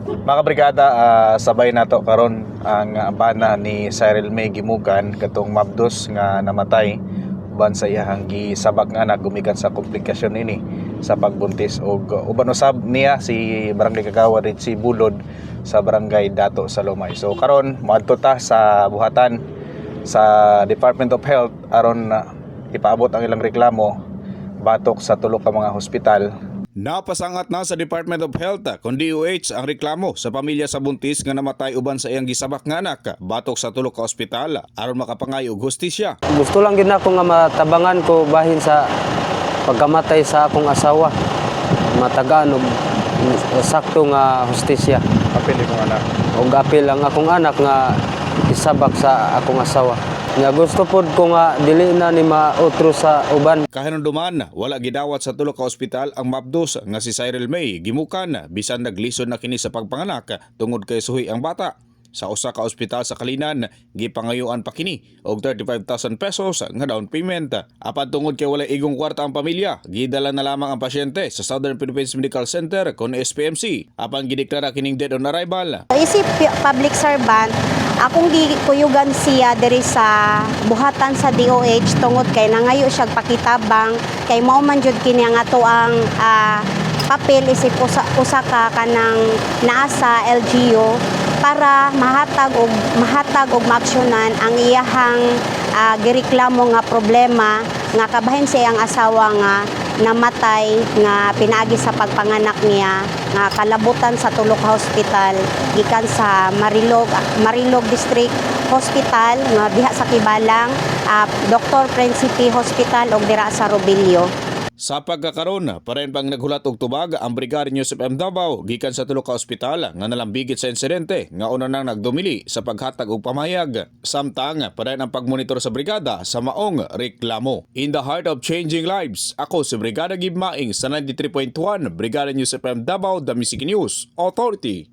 Mga brigada, sabay nato karon ang bana ni Cyril May Gimugan katong mabdos nga namatay uban sa iyang gisabak nga anak gumikan sa komplikasyon ini sa pagbuntis og uban usab niya si Barangay Kagawa rin si Bulod sa Barangay Dato sa Lumay. So karon moadto ta sa buhatan sa Department of Health aron ipaabot ang ilang reklamo batok sa tulo ka mga hospital. Napasangat na sa Department of Health kung DOH ang reklamo sa pamilya sa buntis nga namatay uban sa iyang gisabak nga anak batok sa tulo ka ospital aron makapangayo og hustisya. Gusto lang gid ako nga matabangan ko bahin sa pagkamatay sa akong asawa. Matagaan og sakto nga hustisya. Apil imong anak. Og apil ang akong anak nga isabak sa akong asawa. Nga gusto pod ko nga dili na ni mautro sa uban. Kahinunduman, wala gidawat sa tulo ka ospital ang mabdos nga si Cyril May Gimukan bisan naglisod na kini sa pagpanganak tungod kay suhi ang bata. Sa usa ka ospital sa Kalinan, gipangayuan pa kini og 35,000 pesos nga down payment. Apan tungod kay walay igong kwarta ang pamilya, gidala na lamang ang pasyente sa Southern Philippines Medical Center kon SPMC. Apan gideklara kining dead on arrival. Isip public servant, akong gikuyugan siya diri sa buhatan sa DOH tungod kay nangayo siya pakitabang kay mao man jud kini ang ato ang papel isip usa ka kanang naa sa LGU para mahatag og maaksyonan ang iyahang gireklamo nga problema nga kabahin sa iyang asawa nga namatay nga pinaagi sa pagpanganak niya nga kalabutan sa tulo ka hospital gikan sa Marilog District Hospital nga diha sa Kibalang, Dr. Principe Hospital ug dira sa Robilio. Sa pagkakaroon, parein pang naghulat og tubag ang Brigada News FM Davao gikan sa tulo ka ospital nga nalambigit sa insidente nga una nang nagdumili sa paghatag og pamayag. Samtang parein ang pagmonitor sa brigada sa maong reklamo. In the heart of changing lives, ako si Brigada Gib Maing sa 93.1 Brigada News FM Davao, the Music News Authority.